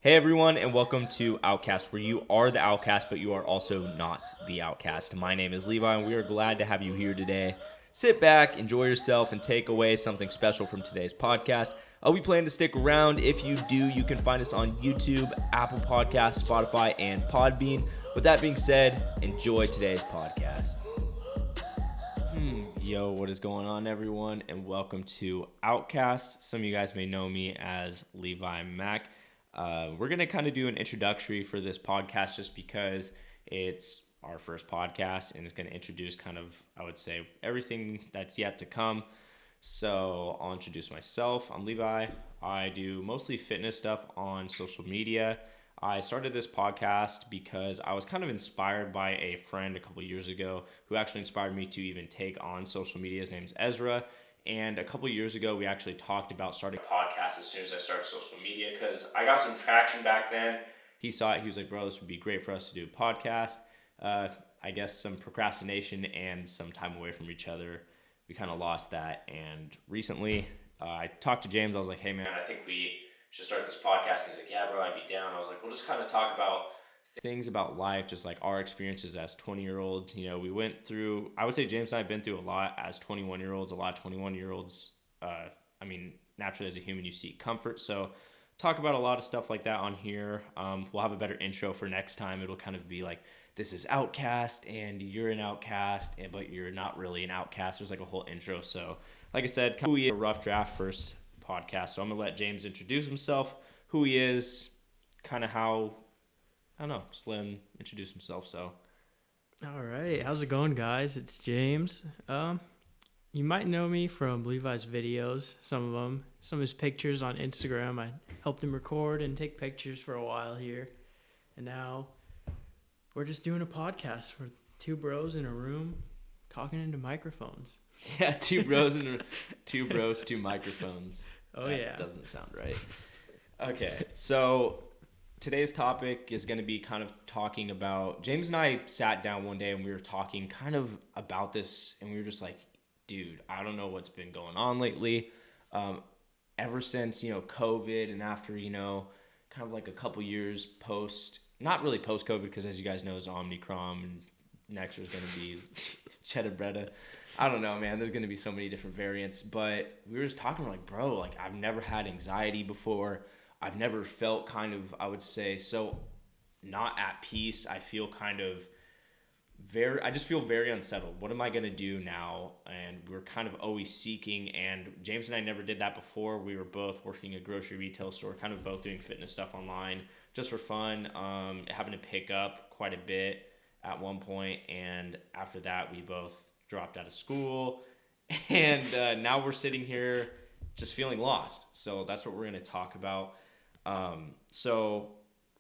Hey everyone, and welcome to Outcast, where you are the outcast, but you are also not the outcast. My name is Levi, and we are glad to have you here today. Sit back, enjoy yourself, and take away something special from today's podcast. We plan to stick around. If you do, you can find us on YouTube, Apple Podcasts, Spotify, and Podbean. With that being said, enjoy today's podcast. Yo, what is going on, everyone, and welcome to Outcast. Some of you guys may know me as Levi Mack. We're going to kind of do an introductory for this podcast just because it's our first podcast and it's going to introduce kind of, I would say, everything that's yet to come. So I'll introduce myself. I'm Levi. I do mostly fitness stuff on social media. I started this podcast because I was kind of inspired by a friend a couple years ago who actually inspired me to even take on social media. His name's Ezra. And a couple years ago, we actually talked about starting a podcast as soon as I started social media because I got some traction back then. He saw it. He was like, bro, this would be great for us to do a podcast. I guess some procrastination and some time away from each other, we kind of lost that. And recently, I talked to James. I was like, hey, man, I think we should start this podcast. He's like, yeah, bro, I'd be down. I was like, we'll just kind of talk about things about life, just like our experiences as 20-year-olds. You know, we went through, I would say James and I have been through a lot as 21-year-olds. A lot of 21-year-olds, naturally as a human, you seek comfort. So talk about a lot of stuff like that on here. We'll have a better intro for next time. It'll kind of be like, this is Outcast and you're an outcast, but you're not really an outcast. There's like a whole intro. So like I said, kind of a rough draft first podcast. So I'm going to let James introduce himself, who he is, kind of how, I don't know, just let him introduce himself. So, all right, how's it going, guys? It's James. You might know me from Levi's videos, some of them, some of his pictures on Instagram. I helped him record and take pictures for a while here, and now we're just doing a podcast. We're two bros in a room talking into microphones. Yeah, two bros, two microphones. Oh, that yeah. Doesn't sound right. Okay, so today's topic is going to be kind of talking about, James and I sat down one day and we were talking kind of about this, and we were just like, dude, I don't know what's been going on lately. Ever since, COVID, and after, kind of like a couple years post, not really post-COVID, because as you guys know, it's Omicron, and next there's going to be Cheddar Bretta. I don't know, man. There's going to be so many different variants, but we were just talking like, bro, like I've never had anxiety before. I've never felt kind of, I would say, so not at peace. I feel kind of I just feel very unsettled. What am I going to do now? And we're kind of always seeking, and James and I never did that before. We were both working a grocery retail store, kind of both doing fitness stuff online just for fun, having to pick up quite a bit at one point, and after that, we both dropped out of school, and now we're sitting here just feeling lost. So that's what we're going to talk about. So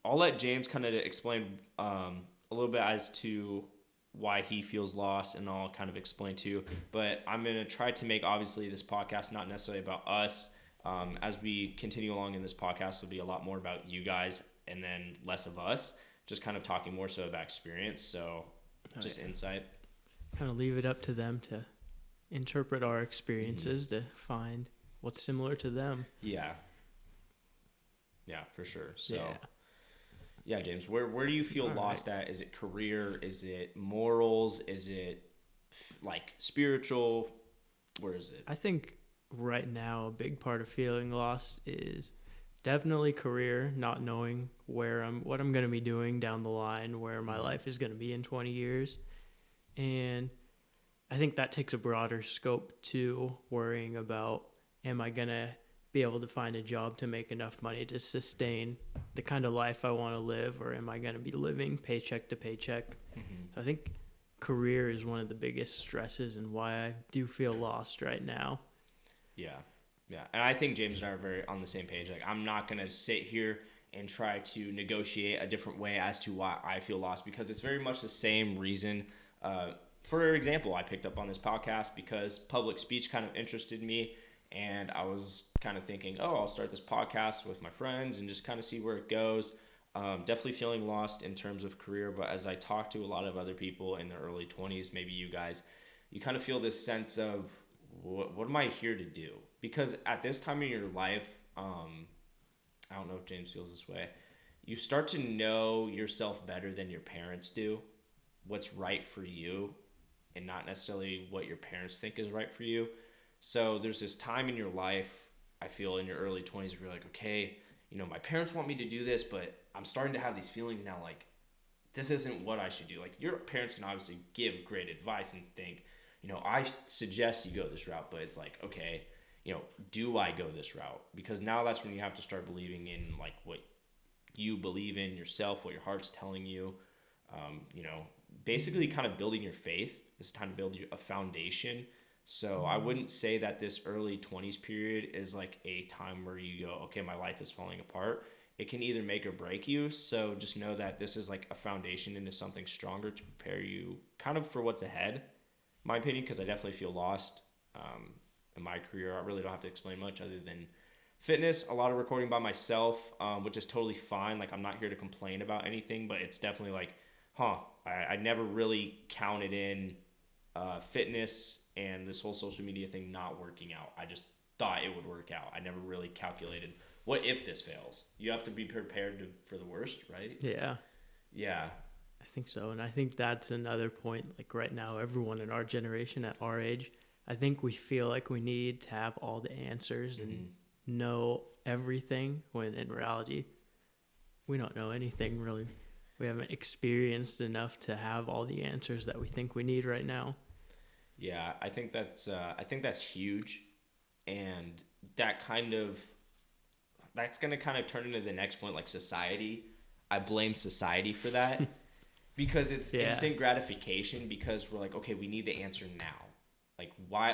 I'll let James kind of explain a little bit as to why he feels lost, and I'll kind of explain too. But I'm going to try to make, obviously, this podcast not necessarily about us. As we continue along in this podcast, it'll be a lot more about you guys and then less of us, just kind of talking more so about experience. So just insight. Kind of leave it up to them to interpret our experiences to find what's similar to them. Yeah, for sure. So, yeah, James, where do you feel lost at? Is it career? Is it morals? Is it like spiritual? Where is it? I think right now a big part of feeling lost is definitely career, not knowing what I'm going to be doing down the line, where my life is going to be in 20 years. And I think that takes a broader scope to worrying about, am I going to be able to find a job to make enough money to sustain the kind of life I want to live, or am I going to be living paycheck to paycheck? So I think career is one of the biggest stresses and why I do feel lost right now. Yeah. And I think James and I are very on the same page. Like, I'm not going to sit here and try to negotiate a different way as to why I feel lost, because it's very much the same reason. For example, I picked up on this podcast because public speech kind of interested me, and I was kind of thinking, I'll start this podcast with my friends and just kind of see where it goes. Definitely feeling lost in terms of career, but as I talk to a lot of other people in their early 20s, maybe you guys, you kind of feel this sense of, what am I here to do? Because at this time in your life, I don't know if James feels this way. you start to know yourself better than your parents do, what's right for you, and not necessarily what your parents think is right for you. So there's this time in your life, I feel in your early 20s, where you're like, okay, my parents want me to do this, but I'm starting to have these feelings now, like, this isn't what I should do. Like, your parents can obviously give great advice and think, I suggest you go this route, but it's like, okay, do I go this route? Because now that's when you have to start believing in, like, what you believe in yourself, what your heart's telling you, basically kind of building your faith. It's time to build a foundation. So I wouldn't say that this early 20s period is like a time where you go, okay, my life is falling apart. It can either make or break you. So just know that this is like a foundation into something stronger to prepare you kind of for what's ahead, in my opinion, because I definitely feel lost in my career. I really don't have to explain much other than fitness, a lot of recording by myself, which is totally fine. Like, I'm not here to complain about anything, but it's definitely like, I never really counted in fitness and this whole social media thing not working out. I just thought it would work out. I never really calculated, what if this fails? You have to be prepared for the worst, right? Yeah. Yeah. I think so. And I think that's another point. Like, right now, everyone in our generation at our age, I think we feel like we need to have all the answers and know everything, when in reality, we don't know anything really. We haven't experienced enough to have all the answers that we think we need right now. Yeah, I think that's huge, and that's going to kind of turn into the next point, like society. I blame society for that because it's instant gratification, because we're like, okay, we need the answer now. Like, why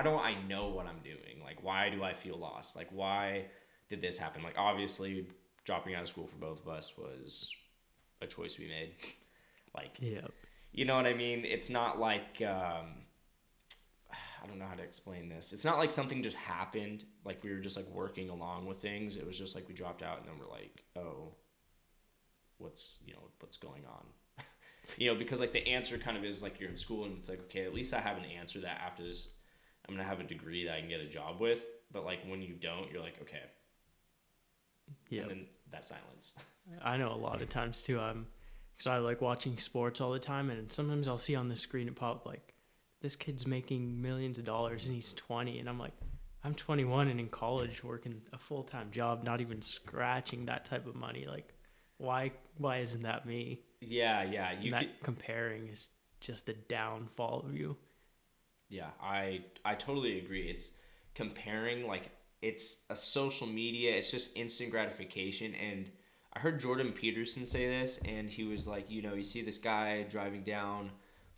don't I know what I'm doing? Like, why do I feel lost? Like, why did this happen? Like, obviously, dropping out of school for both of us was a choice we made. Like, you know what I mean? It's not like, I don't know how to explain this. It's not like something just happened. Like, we were just like working along with things. It was just like we dropped out and then we're like, oh, what's going on? Because like the answer kind of is like, you're in school and it's like, okay, at least I have an answer that after this, I'm going to have a degree that I can get a job with. But like when you don't, you're like, okay. Yeah. And then that silence. I know a lot of times too, because I like watching sports all the time, and sometimes I'll see on the screen it pop like, this kid's making millions of dollars and he's 20. And I'm like, I'm 21 and in college working a full-time job, not even scratching that type of money. Like, why isn't that me? Yeah. Comparing is just the downfall of you. Yeah, I totally agree. It's comparing, like, it's a social media. It's just instant gratification. And I heard Jordan Peterson say this, and he was like, you see this guy driving down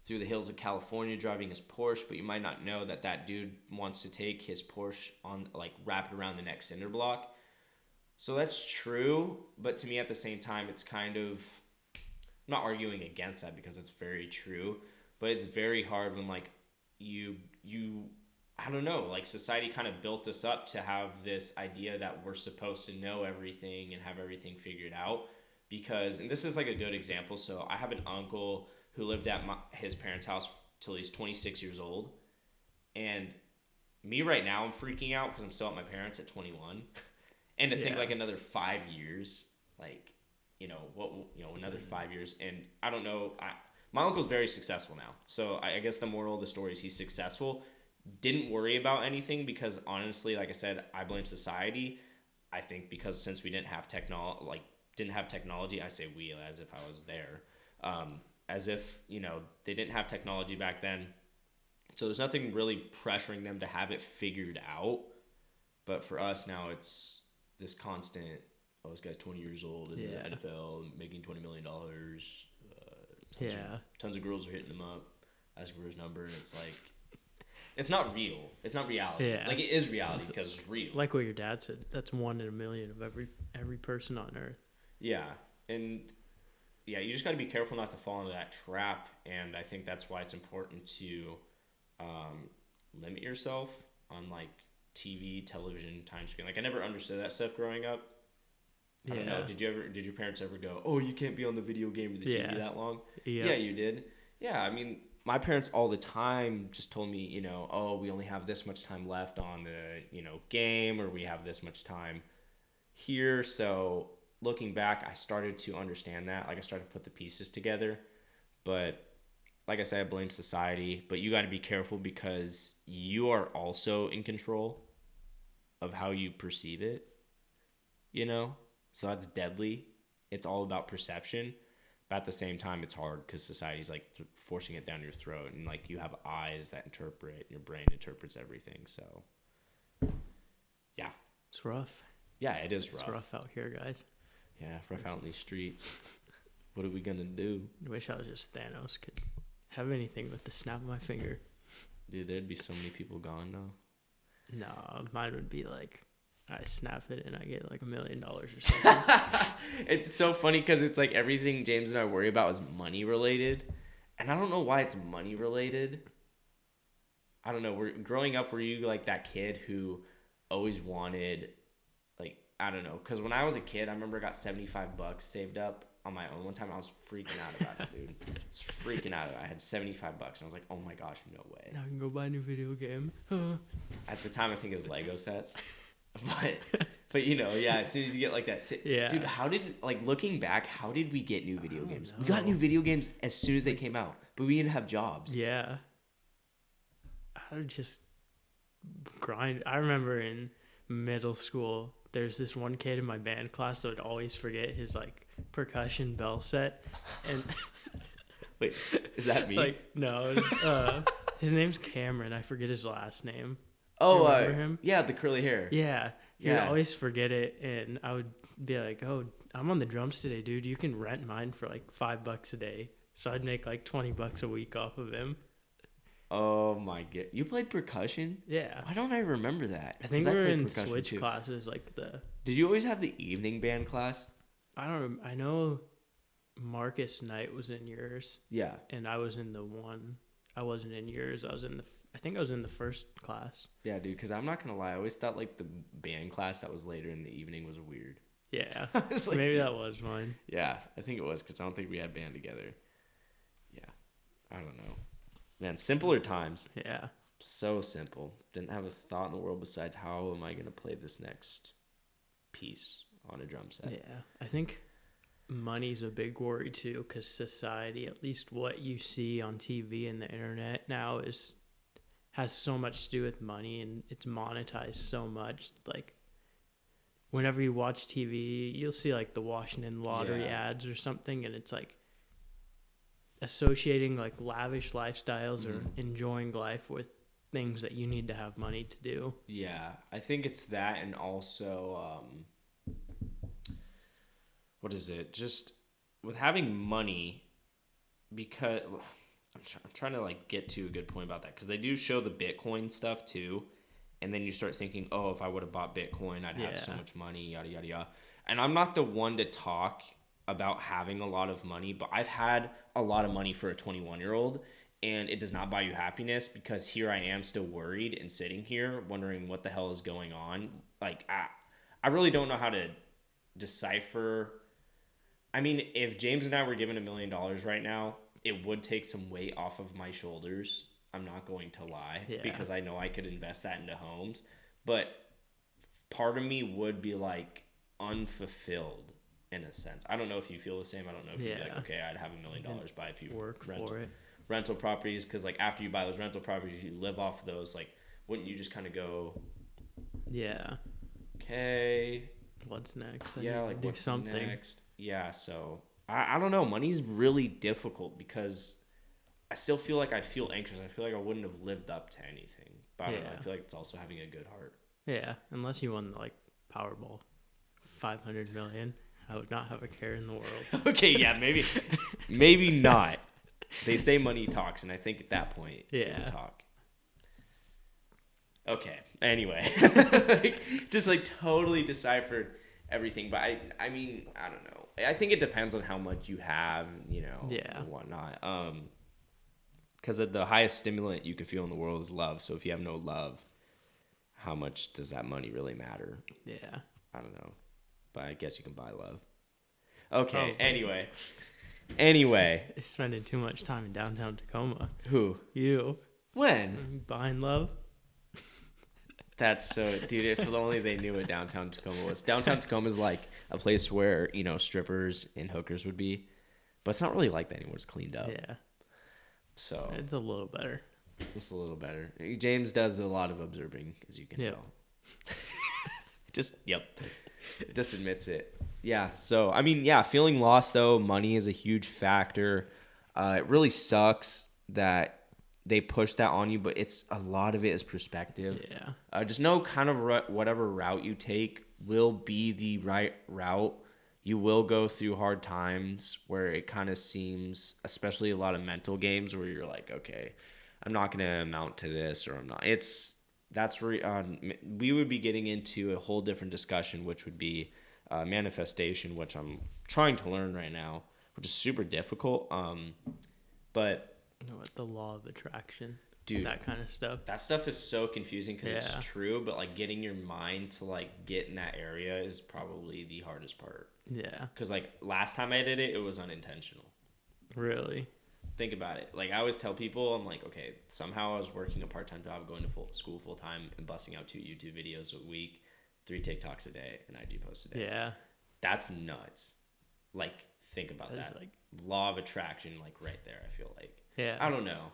through the hills of California driving his Porsche, but you might not know that that dude wants to take his Porsche on, like, wrap it around the next cinder block. So that's true, but to me at the same time, it's kind of, I'm not arguing against that because it's very true, but it's very hard when, like, you I don't know, like, society kind of built us up to have this idea that we're supposed to know everything and have everything figured out. Because, and this is like a good example, so I have an uncle who lived at his parents' house till he's 26 years old, and me right now, I'm freaking out because I'm still at my parents at 21. And to think like another 5 years, like, another 5 years. And I don't know, my uncle's very successful now. So I guess the moral of the story is he's successful. Didn't worry about anything because, honestly, like I said, I blame society. I think because since we didn't have technology, I say we as if I was there. As if, they didn't have technology back then. So there's nothing really pressuring them to have it figured out. But for us now, it's this constant, oh, this guy's 20 years old in the NFL, making $20 million. Tons of girls are hitting him up, asking for his number, and it's like, it's not real. It's not reality. Yeah. Like, it is reality because it's real. Like what your dad said, that's 1 in a million of every person on earth. Yeah, and you just got to be careful not to fall into that trap, and I think that's why it's important to limit yourself on, like, TV, television, time screen. Like, I never understood that stuff growing up. I don't know. Did your parents ever go, oh, you can't be on the video game or the TV that long? Yeah, you did. Yeah, I mean, my parents all the time just told me, oh, we only have this much time left on the, game, or we have this much time here. So looking back, I started to understand that. Like I started to put the pieces together. But like I said, I blame society. But you got to be careful because you are also in control of how you perceive it, you know? So that's deadly. It's all about perception. But at the same time, it's hard because society's like forcing it down your throat. And like you have eyes that interpret, and your brain interprets everything. So, yeah. It's rough. Yeah, it is rough. It's rough out here, guys. Yeah, rough out in these streets. What are we going to do? I wish I was just Thanos. Could have anything with the snap of my finger. Dude, there'd be so many people gone now. No, mine would be like, I snap it and I get like $1 million or something. It's so funny because it's like everything James and I worry about is money related. And I don't know why it's money related. I don't know. Growing up, were you like that kid who always wanted, like, I don't know. Because when I was a kid, I remember I got $75 saved up on my own one time. I was freaking out about it, dude. I was freaking out. I had $75 and I was like, oh my gosh, no way. Now I can go buy a new video game. At the time, I think it was Lego sets. But you know, yeah, as soon as you get like that, Yeah. dude, looking back, how did we get new video games? know. We got new video games as soon as they came out, but we didn't have jobs. Yeah. I would just grind. I remember in middle school, there's this one kid in my band class that would always forget his like percussion bell set. And Wait, is that me? like, no, his name's Cameron. I forget his last name. Oh, remember him? Yeah, the curly hair. Yeah. He would Yeah. always forget it, and I would be like, oh, I'm on the drums today, dude. You can rent mine for like $5 a day. So I'd make like $20 a week off of him. Oh my god, you played percussion? Yeah. Why don't I remember that? I think 'Cause we were played in percussion switch too. classes, like Did you always have the evening band class? I know Marcus Knight was in yours, Yeah. and I was in the one. I wasn't in yours. I think I was in the first class. Yeah, dude, because I'm not going to lie. I always thought, like, the band class that was later in the evening was weird. Yeah. I was like, Maybe dude. that was mine. Yeah, I think it was because I don't think we had band together. Yeah. I don't know. Man, simpler times. Yeah. So simple. Didn't have a thought in the world besides how am I going to play this next piece on a drum set. Yeah. I think money's a big worry too, because society, at least what you see on TV and the internet now, has so much to do with money, and it's monetized so much. Like, whenever you watch TV, you'll see like the Washington Lottery ads or something, and it's like associating like lavish lifestyles or enjoying life with things that you need to have money to do. Yeah, I think it's that, and also what is it? Just with having money, because I'm trying to like get to a good point about that, because they do show the Bitcoin stuff too, and then you start thinking, oh, if I would have bought Bitcoin, I'd have so much money, yada yada yada. And I'm not the one to talk about having a lot of money, but I've had a lot of money for a 21-year-old, and it does not buy you happiness, because here I am still worried and sitting here wondering what the hell is going on. Like, I really don't know how to decipher. I mean, if James and I were given $1 million right now, it would take some weight off of my shoulders. I'm not going to lie, because I know I could invest that into homes. But part of me would be like unfulfilled in a sense. I don't know if you feel the same. I don't know if you'd be like, okay, I'd have $1 million, buy a few rental properties, because like after you buy those rental properties, you live off of those. Like, wouldn't you just kind of go, okay, what's next? Like do what's something next? Yeah, so I don't know. Money's really difficult because I still feel like I'd feel anxious. I feel like I wouldn't have lived up to anything. But I don't know. I feel like it's also having a good heart. Yeah, unless you won like Powerball, 500 million, I would not have a care in the world. Okay, yeah, maybe not. They say money talks, and I think at that point, it would talk. Okay. Anyway, just like totally deciphered everything, but I mean, I don't know. I think it depends on how much you have, and whatnot. Because the highest stimulant you can feel in the world is love. So if you have no love, how much does that money really matter? Yeah. I don't know, but I guess you can buy love. Okay. Anyway. You're spending too much time in downtown Tacoma. Who? You. When? Buying love. That's so, dude, if only they knew what downtown Tacoma was. Downtown Tacoma is like a place where, strippers and hookers would be. But it's not really like that anymore. It's cleaned up. Yeah. So It's a little better. it's a little better. James does a lot of observing, as you can tell. Just admits it. Yeah. So, I mean, yeah, feeling lost, though, money is a huge factor. It really sucks that they push that on you, but a lot of it is perspective. Yeah. Just know kind of whatever route you take will be the right route. You will go through hard times where it kind of seems, especially a lot of mental games where you're like, okay, I'm not going to amount to this, or I'm not. That's where we would be getting into a whole different discussion, which would be manifestation, which I'm trying to learn right now, which is super difficult. But the law of attraction, dude, that kind of stuff. That stuff is so confusing because it's true, but like getting your mind to like get in that area is probably the hardest part. Yeah. Because like last time I did it, it was unintentional. Really? Think about it. Like I always tell people, I'm like, okay, somehow I was working a part-time job, going to school full-time, and busting out 2 YouTube videos a week, 3 TikToks a day, and IG posts a day. Yeah. That's nuts. Like, think about that. Like, law of attraction, like right there, I feel like. Yeah. I don't know.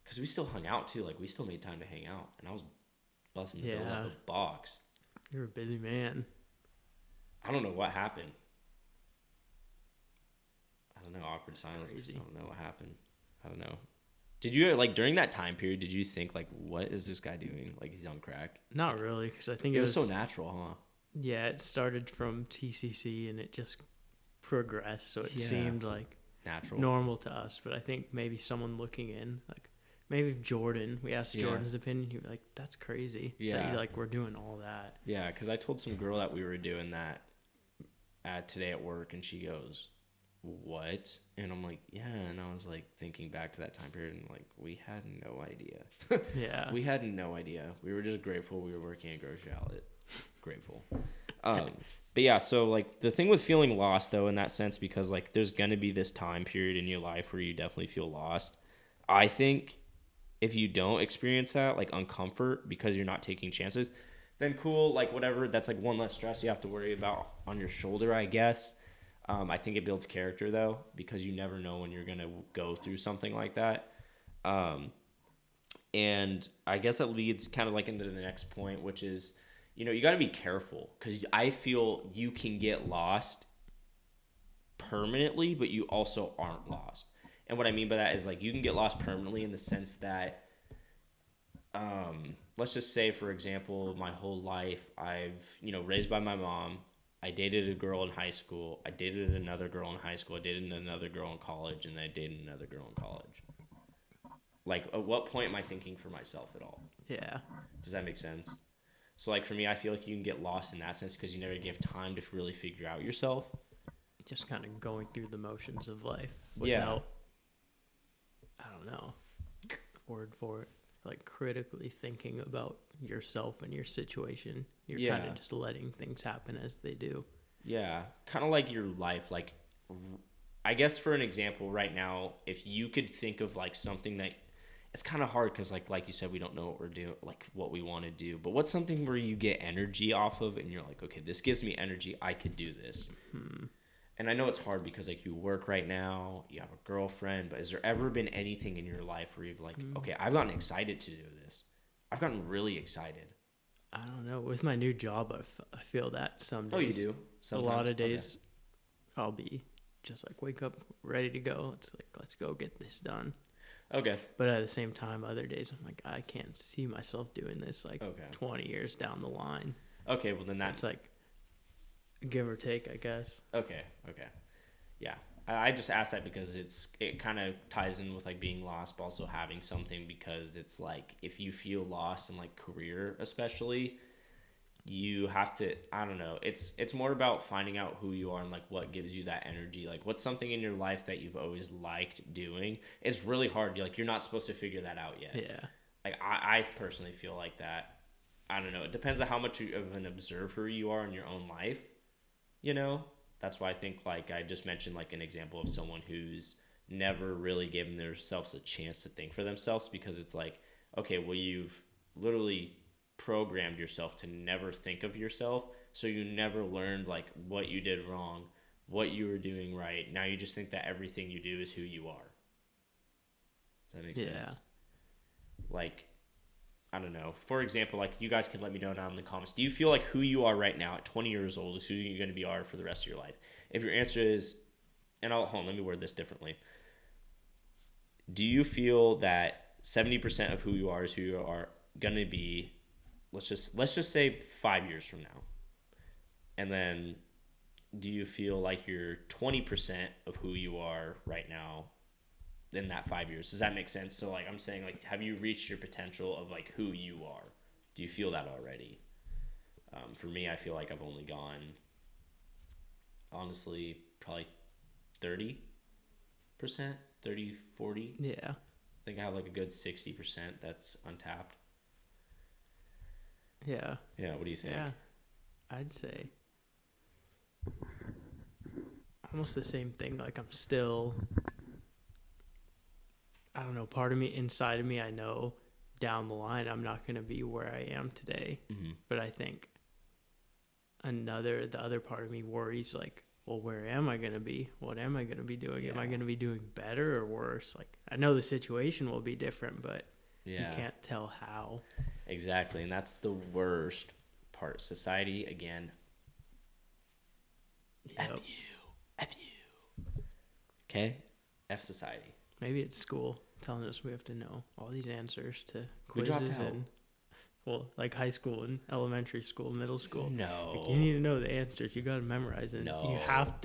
Because we still hung out too. Like, we still made time to hang out. And I was busting the bills out the box. You're a busy man. I don't know what happened. I don't know. Awkward silence because I don't know what happened. I don't know. Did you, like, during that time period, did you think, like, what is this guy doing? Like, he's on crack? Not really, because I think it was so natural, huh? Yeah, it started from TCC and it just progressed. So it seemed like natural, normal to us. But I think maybe someone looking in, like, maybe Jordan, we asked Jordan's opinion, he'd be like, that's crazy. Yeah. That we're doing all that. Yeah, because I told some girl that we were doing that today at work, and she goes, what? And I'm like, yeah. And I was like thinking back to that time period, and like, we had no idea. Yeah. We had no idea. We were just grateful we were working at grocery outlet. Grateful. But yeah, so like the thing with feeling lost though, in that sense, because like there's going to be this time period in your life where you definitely feel lost. I think if you don't experience that, like uncomfort because you're not taking chances, then cool, like whatever, that's like one less stress you have to worry about on your shoulder, I guess. I think it builds character though, because you never know when you're going to go through something like that. And I guess that leads kind of like into the next point, which is, you got to be careful, because I feel you can get lost permanently, but you also aren't lost. And what I mean by that is like you can get lost permanently in the sense that, let's just say, for example, my whole life I've, raised by my mom. I dated a girl in high school. I dated another girl in high school. I dated another girl in college, and then I dated another girl in college. Like, at what point am I thinking for myself at all? Yeah. Does that make sense? So, like, for me, I feel like you can get lost in that sense because you never give time to really figure out yourself. Just kind of going through the motions of life without, I don't know, word for it, like critically thinking about yourself and your situation. You're kind of just letting things happen as they do. Yeah, kind of like your life. Like, I guess for an example right now, if you could think of like something that, it's kind of hard because like you said, we don't know what we're doing, like what we want to do. But what's something where you get energy off of and you're like, okay, this gives me energy. I could do this. And I know it's hard because like you work right now, you have a girlfriend, but has there ever been anything in your life where you've like, okay, I've gotten excited to do this. I've gotten really excited. I don't know. With my new job, I feel that some days. Oh, you do? Sometimes. A lot of days I'll be just like wake up, ready to go. It's like, let's go get this done. Okay. But at the same time, other days I'm like, I can't see myself doing this 20 years down the line. Okay, well then that's like give or take, I guess. Okay. Yeah. I just asked that because it kind of ties in with like being lost, but also having something, because it's like if you feel lost in like career especially, you have to, I don't know, it's more about finding out who you are and like what gives you that energy. Like what's something in your life that you've always liked doing. It's really hard. You're not supposed to figure that out yet. Yeah. Like I personally feel like that. I don't know. It depends on how much of an observer you are in your own life. That's why I think like I just mentioned like an example of someone who's never really given themselves a chance to think for themselves, because it's like, okay, well, you've literally programmed yourself to never think of yourself, so you never learned like what you did wrong, what you were doing right. Now you just think that everything you do is who you are. Does that make sense? Like, I don't know. For example, like, you guys can let me know down in the comments. Do you feel like who you are right now at 20 years old is who you're going to be are for the rest of your life? If your answer is, and hold on, let me word this differently. Do you feel that 70% of who you are is who you are going to be, let's just say 5 years from now? And then do you feel like you're 20% of who you are right now in that 5 years? Does that make sense? So like, I'm saying, like, have you reached your potential of like who you are? Do you feel that already? For me, I feel like I've only gone, honestly, probably 30%, 30, 40. Yeah. I think I have like a good 60% that's untapped. Yeah. Yeah, what do you think? Yeah. I'd say almost the same thing. Like, I'm still, I don't know, part of me, inside of me, I know down the line I'm not going to be where I am today. Mm-hmm. But I think the other part of me worries, like, well, where am I going to be? What am I going to be doing? Yeah. Am I going to be doing better or worse? Like, I know the situation will be different, but you can't tell how. Exactly, and that's the worst part. Society, again, Yep. F you. Okay? F society. Maybe it's school telling us we have to know all these answers to We dropped quizzes out. and, well, like high school and elementary school, middle school. No. Like, you need to know the answers. You got to memorize it. No.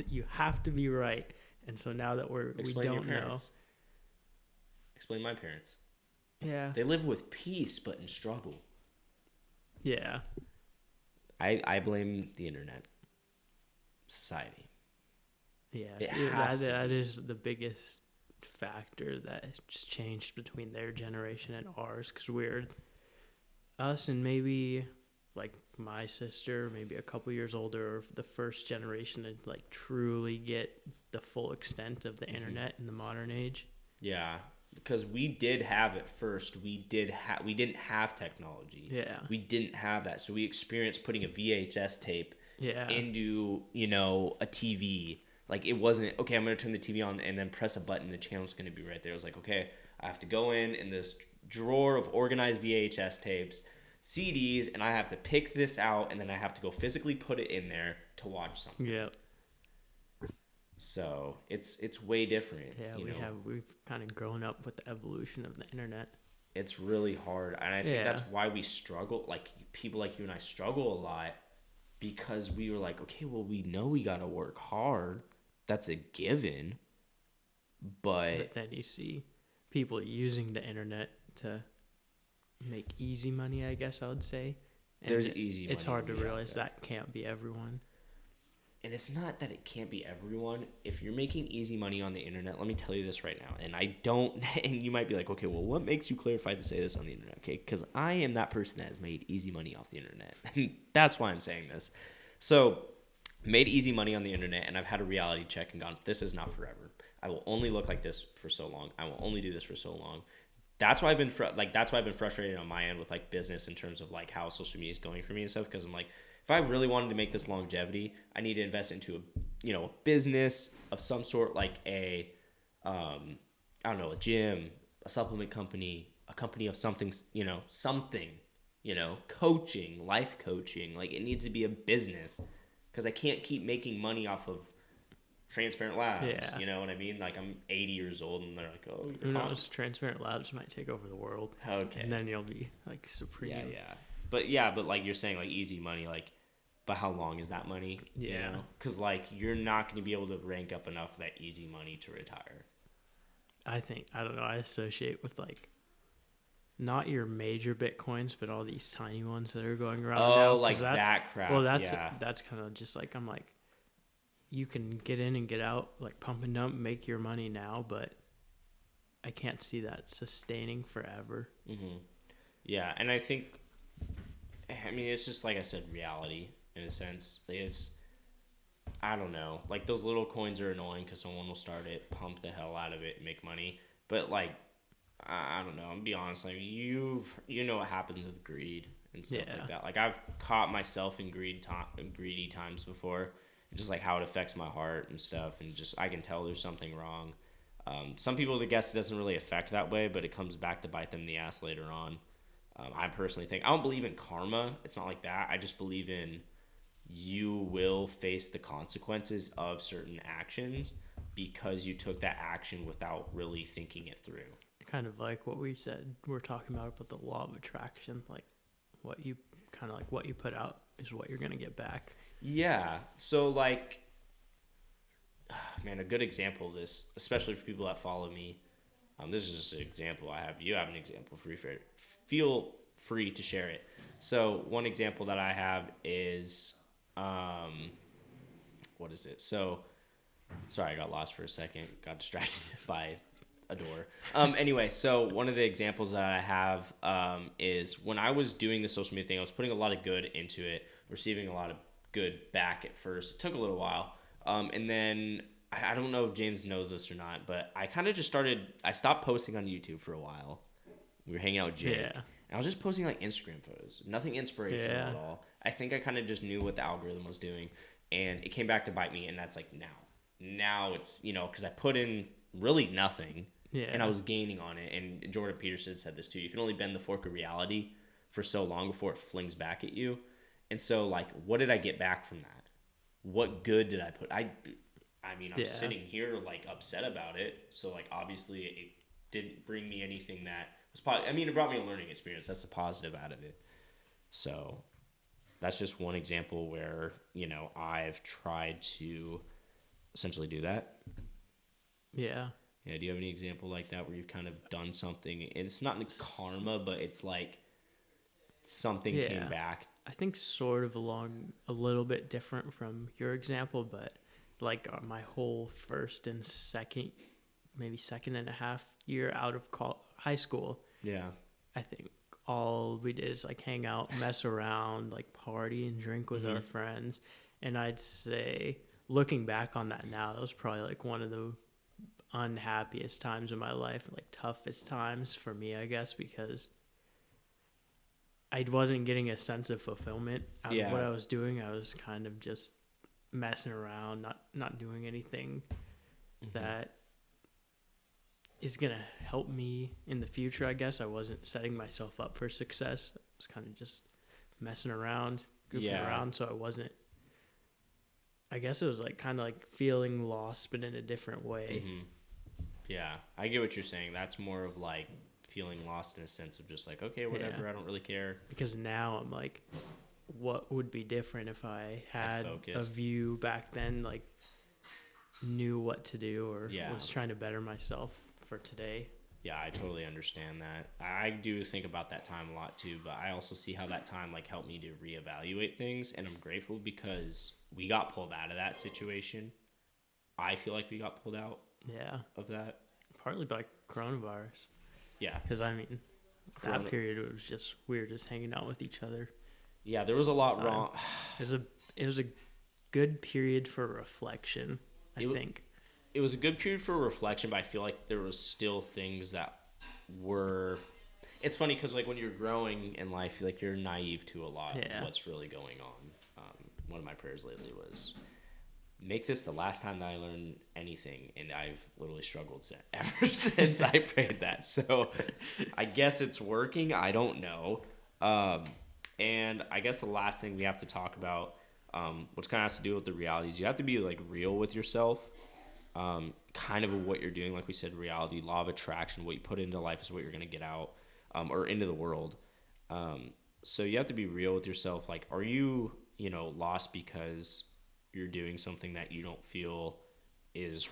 You have to be right. And so now that Explain we your don't know. parents. Explain my parents. Yeah. They live with peace but in struggle. Yeah. I blame the internet. Society. Yeah. It has to that be. is the biggest factor that has just changed between their generation and ours, because we're us and maybe like my sister, maybe a couple years older, or the first generation to like truly get the full extent of the internet in the modern age. Yeah, because we did have it first. We didn't have technology. Yeah. We didn't have that. So we experienced putting a VHS tape into, a TV. Like, it wasn't, okay, I'm going to turn the TV on and then press a button. The channel's going to be right there. It was like, okay, I have to go in this drawer of organized VHS tapes, CDs, and I have to pick this out, and then I have to go physically put it in there to watch something. Yeah. So it's way different. Yeah, we've kind of grown up with the evolution of the internet. It's really hard, and I think that's why we struggle. Like, people like you and I struggle a lot, because we were like, okay, well, we know we got to work hard. That's a given. But then you see people using the internet to make easy money, I guess I would say. And there's easy money. It's hard to realize that can't be everyone. And it's not that it can't be everyone. If you're making easy money on the internet, let me tell you this right now. And and you might be like, okay, well, what makes you clarified to say this on the internet? Okay, because I am that person that has made easy money off the internet. And that's why I'm saying this. So, made easy money on the internet, and I've had a reality check and gone, this is not forever. I will only look like this for so long. I will only do this for so long. That's why I've been frustrated on my end with like business in terms of like how social media is going for me and stuff, because I'm like, if I really wanted to make this longevity, I need to invest into a business of some sort, like a gym, a supplement company, a company of something, coaching, life coaching. Like, it needs to be a business, because I can't keep making money off of Transparent Labs. Yeah. You know what I mean? Like, I'm 80 years old, and they're like, oh, who knows? Transparent Labs might take over the world. Okay. And then you'll be like supreme. Yeah. But like you're saying, like, easy money, like, but how long is that money? Yeah. Because like, you're not going to be able to rank up enough of that easy money to retire. I don't know, I associate with like not your major Bitcoins, but all these tiny ones that are going around now. Oh, like that crap. Well, that's kind of just like, I'm like, you can get in and get out, like pump and dump, make your money now, but I can't see that sustaining forever. Mm-hmm. Yeah, and I think, it's just like I said, reality in a sense. I don't know. Like, those little coins are annoying because someone will start it, pump the hell out of it, and make money. But like, I don't know. I'm gonna be honest. Like, you know what happens with greed and stuff like that. Like I've caught myself in greedy times before, and just like how it affects my heart and stuff, and just I can tell there's something wrong. Some people, I guess, it doesn't really affect that way, but it comes back to bite them in the ass later on. I personally think I don't believe in karma. It's not like that. I just believe in you will face the consequences of certain actions because you took that action without really thinking it through. Kind of like what we said, we're talking about the law of attraction, like what you put out is what you're going to get back. Yeah. So like, man, a good example of this, especially for people that follow me, this is just an example I have. You have an example. Feel free to share it. So one example that I have is, what is it? So, sorry, I got lost for a second. Got distracted by a door. Anyway, so one of the examples that I have is when I was doing the social media thing, I was putting a lot of good into it, receiving a lot of good back at first. It took a little while. And then I don't know if James knows this or not, but I kind of just I stopped posting on YouTube for a while. We were hanging out with Jake. Yeah. And I was just posting like Instagram photos, nothing inspirational at all. I think I kind of just knew what the algorithm was doing, and it came back to bite me. And that's like now it's, because I put in really nothing, and I was gaining on it. And Jordan Peterson said this too. You can only bend the fork of reality for so long before it flings back at you. And so like, what did I get back from that? What good did I put? I mean, I'm sitting here like upset about it. So like, obviously it didn't bring me anything that was it brought me a learning experience. That's the positive out of it. So that's just one example where, I've tried to essentially do that. Yeah. Yeah. Do you have any example like that where you've kind of done something and it's not karma, but it's like something came back? I think sort of along a little bit different from your example, but like my whole first and second and a half year out of high school. Yeah. I think all we did is like hang out, mess around, like party and drink with our friends. And I'd say looking back on that now, that was probably like one of the unhappiest times in my life, like toughest times for me, I guess, because I wasn't getting a sense of fulfillment out of what I was doing. I was kind of just messing around, not doing anything that is going to help me in the future, I guess. I wasn't setting myself up for success. I was kind of just messing around, goofing around, so I guess it was like kind of like feeling lost, but in a different way. Yeah, I get what you're saying. That's more of like feeling lost in a sense of just like, okay, whatever, I don't really care. Because now I'm like, what would be different if I had a view back then, like knew what to do or was trying to better myself for today? Yeah, I totally understand that. I do think about that time a lot too, but I also see how that time like helped me to reevaluate things, and I'm grateful because we got pulled out of that situation. I feel like we got pulled out of that. Partly by coronavirus. Yeah. Because, that period was just weird, just hanging out with each other. Yeah, there was a lot wrong. It was a good period for reflection, I think. It was a good period for reflection, but I feel like there was still things that were... It's funny because like when you're growing in life, like you're naive to a lot of what's really going on. One of my prayers lately was, make this the last time that I learn anything, and I've literally struggled ever since I prayed that. So I guess it's working. I don't know. And I guess the last thing we have to talk about, which kind of has to do with the realities, you have to be like real with yourself. Kind of what you're doing, like we said, reality, law of attraction, what you put into life is what you're going to get out, or into the world. So you have to be real with yourself. Like, are you, lost because you're doing something that you don't feel is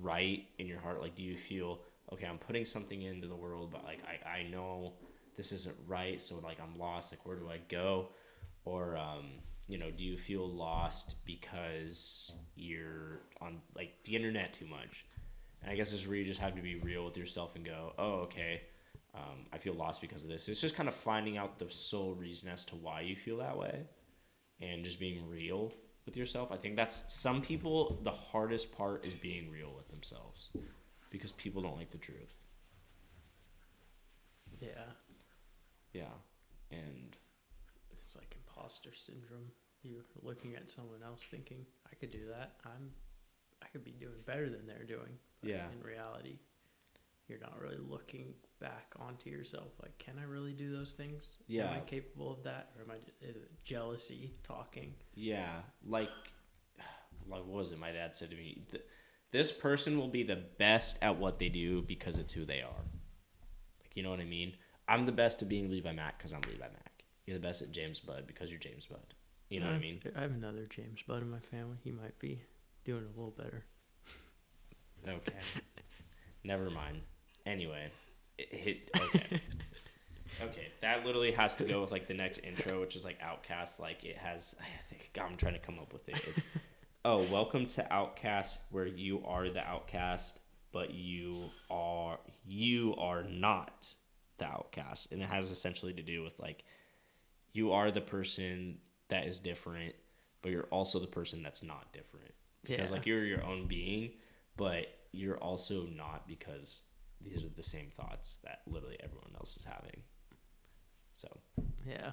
right in your heart? Like, do you feel, okay, I'm putting something into the world, but like, I know this isn't right. So like, I'm lost. Like, where do I go? Or, do you feel lost because you're on like the internet too much? And I guess this is where you just have to be real with yourself and go, oh, okay, I feel lost because of this. It's just kind of finding out the sole reason as to why you feel that way and just being real with yourself. I think that's, some people, the hardest part is being real with themselves because people don't like the truth. Yeah. Yeah. And imposter syndrome. You're looking at someone else thinking, I could do that. I could be doing better than they're doing. But Yeah. in reality, you're not really looking back onto yourself. Like, can I really do those things? Yeah. Am I capable of that? Or is it jealousy talking? Yeah. Like what was it my dad said to me? This person will be the best at what they do because it's who they are. Like, you know what I mean? I'm the best at being Levi Mack because I'm Levi Mack. You're the best at James Bud because you're James Bud. You know what I mean? I have another James Bud in my family. He might be doing a little better. Okay. Never mind. Anyway. Okay. Okay. That literally has to go with like the next intro, which is like Outcast. Like it has, I think, God, I'm trying to come up with it. It's, oh, welcome to Outcast, where you are the outcast, but you are not the outcast. And it has essentially to do with like, you are the person that is different, but you're also the person that's not different. Because like you're your own being, but you're also not, because these are the same thoughts that literally everyone else is having. So yeah,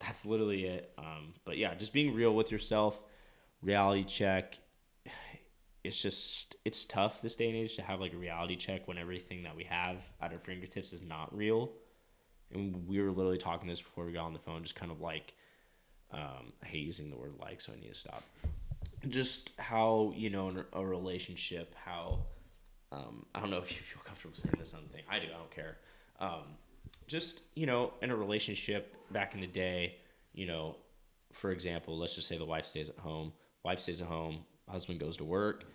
that's literally it. But yeah, just being real with yourself, reality check. It's tough this day and age to have like a reality check when everything that we have at our fingertips is not real. And we were literally talking this before we got on the phone, just kind of like, I hate using the word like, so I need to stop. Just how, you know, in a relationship, how, I don't know if you feel comfortable saying this on the thing. I do, I don't care. Just, you know, in a relationship back in the day, you know, for example, let's just say the wife stays at home. Wife stays at home, husband goes to work.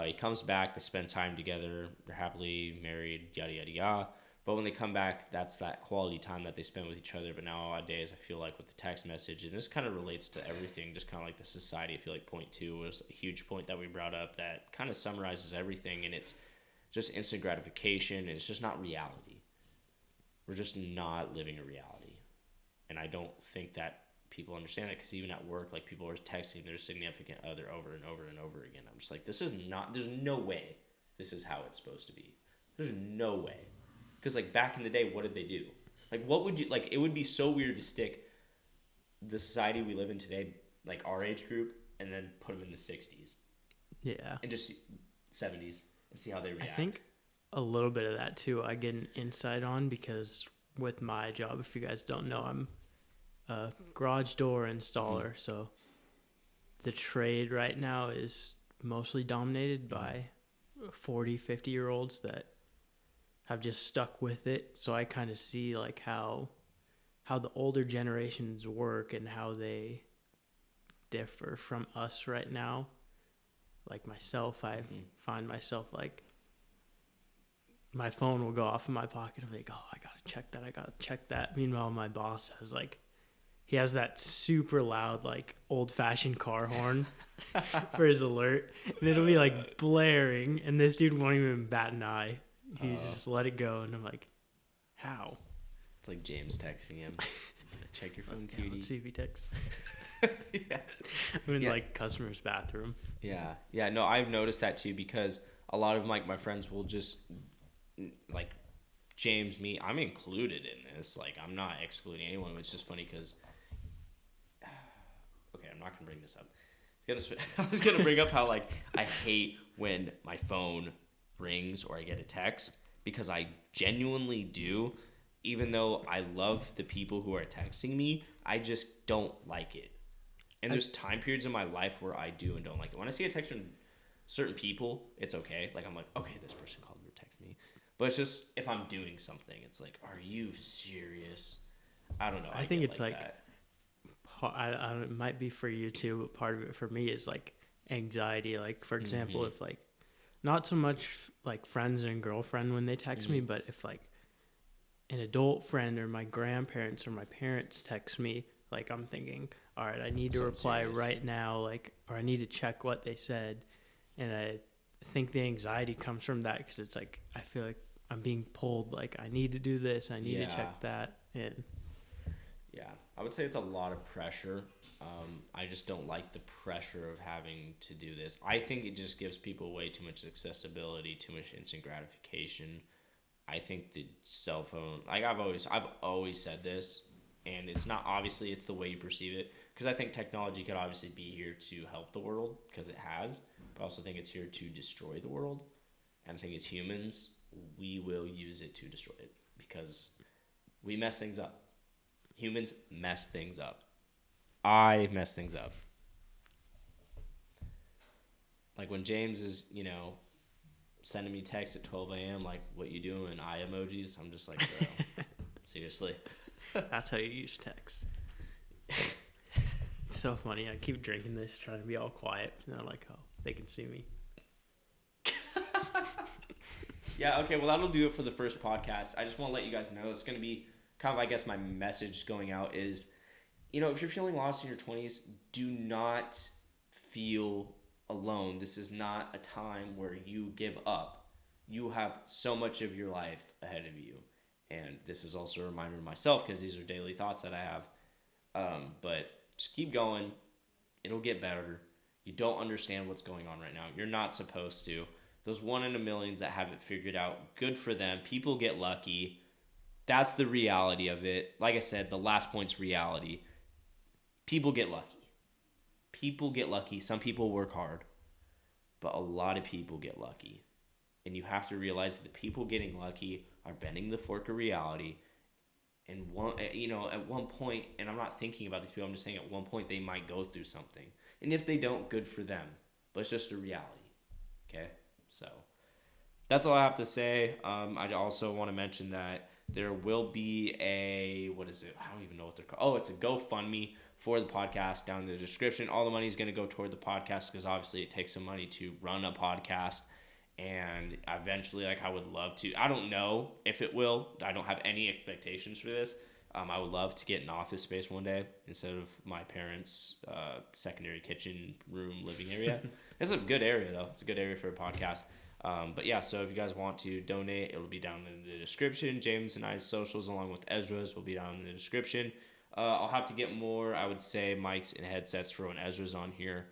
He comes back, they spend time together, they're happily married, yada, yada, yada. But when they come back, that's that quality time that they spend with each other. But nowadays, I feel like with the text message, and this kind of relates to everything, just kind of like the society. I feel like point 2 was a huge point that we brought up that kind of summarizes everything. And it's just instant gratification, and it's just not reality. We're just not living a reality. And I don't think that people understand that, because even at work, like people are texting their significant other over and over and over again. I'm just like, this is not, there's no way this is how it's supposed to be. There's no way. Because, like, back in the day, what did they do? Like, what would you... Like, it would be so weird to stick the society we live in today, like, our age group, and then put them in the 60s. Yeah. And just 70s, and see how they react. I think a little bit of that, too, I get an insight on, because with my job, if you guys don't know, I'm a garage door installer. So the trade right now is mostly dominated by 40, 50-year-olds that have just stuck with it. So I kind of see like how the older generations work and how they differ from us right now. Like myself, I find myself like my phone will go off in my pocket. I'm like, oh, I gotta check that. Meanwhile, my boss has like, he has that super loud, like old-fashioned car horn for his alert, and it'll be like blaring, and this dude won't even bat an eye. He just let it go, and I'm like, how? It's like James texting him. He's like, check your phone, cutie. Let's see if he texts. Yeah. I'm in like customer's bathroom. Yeah. Yeah, no, I've noticed that too, because a lot of my friends will just, like, James, me, I'm included in this. Like, I'm not excluding anyone. It's just funny because, okay, I'm not going to bring this up. I was going to bring up how, like, I hate when my phone rings or I get a text, because I genuinely do. Even though I love the people who are texting me, I just don't like it. And there's time periods in my life where I do and don't like it. When I see a text from certain people, it's okay. Like, I'm like, okay, this person called me or texted me. But it's just, if I'm doing something, it's like, are you serious? I don't know. I think it's like it might be for you too, but part of it for me is like anxiety. Like, for example, if like, not so much like friends and girlfriend when they text me, but if like an adult friend or my grandparents or my parents text me, like I'm thinking, all right, I need to reply right now, like, or I need to check what they said. And I think the anxiety comes from that, because it's like, I feel like I'm being pulled, like I need to do this, I need to check that. And yeah, I would say it's a lot of pressure. I just don't like the pressure of having to do this. I think it just gives people way too much accessibility, too much instant gratification. I think the cell phone, like I've always said this, And it's not, obviously, it's the way you perceive it. Because I think technology could obviously be here to help the world, because it has. But I also think it's here to destroy the world. And I think as humans, we will use it to destroy it. Because we mess things up. Humans mess things up. I mess things up. Like when James is, sending me texts at 12 a.m. like, what you doing? Eye emojis. I'm just like, bro, seriously. That's how you use text. It's so funny. I keep drinking this, trying to be all quiet. And I'm like, oh, they can see me. Yeah, okay, well, that'll do it for the first podcast. I just want to let you guys know it's going to be kind of, I guess, my message going out is, if you're feeling lost in your 20s, do not feel alone. This is not a time where you give up. You have so much of your life ahead of you. And this is also a reminder to myself, because these are daily thoughts that I have. But just keep going. It'll get better. You don't understand what's going on right now. You're not supposed to. Those 1 in a millions that have it figured out, good for them. People get lucky. That's the reality of it. Like I said, the last point's reality. People get lucky. People get lucky. Some people work hard. But a lot of people get lucky. And you have to realize that the people getting lucky are bending the fork of reality. And at one point, and I'm not thinking about these people, I'm just saying at one point they might go through something. And if they don't, good for them. But it's just a reality. Okay? So that's all I have to say. I also want to mention that there will be a, what is it? I don't even know what they're called. Oh, it's a GoFundMe for the podcast down in the description. All the money is going to go toward the podcast, because obviously it takes some money to run a podcast. And eventually, I would love to. I don't know if it will. I don't have any expectations for this. I would love to get an office space one day instead of my parents' secondary kitchen room living area. It's a good area, though. It's a good area for a podcast. But yeah, so if you guys want to donate, it'll be down in the description. James and I's socials, along with Ezra's, will be down in the description. I'll have to get more, I would say, mics and headsets for when Ezra's on here.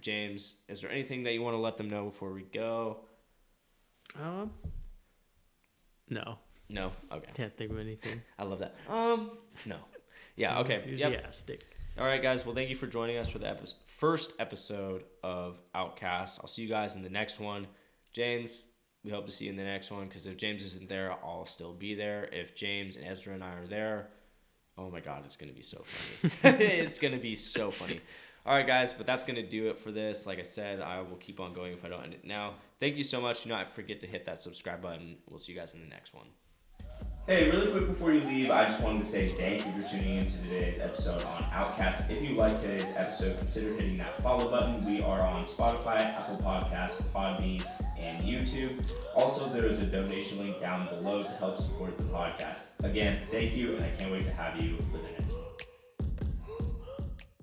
James, is there anything that you want to let them know before we go? No. No? Okay. Can't think of anything. I love that. No. Yeah, okay. Enthusiastic. Yep. All right, guys. Well, thank you for joining us for the first episode of Outcast. I'll see you guys in the next one. James, we hope to see you in the next one, because if James isn't there, I'll still be there. If James and Ezra and I are there, oh my God, it's going to be so funny. It's going to be so funny. All right, guys, but that's going to do it for this. Like I said, I will keep on going if I don't end it now. Thank you so much. Do not forget to hit that subscribe button. We'll see you guys in the next one. Hey, really quick before you leave, I just wanted to say thank you for tuning into today's episode on Outcast. If you like today's episode, consider hitting that follow button. We are on Spotify, Apple Podcasts, Podbean, and YouTube. Also, there is a donation link down below to help support the podcast. Again, thank you, and I can't wait to have you for the next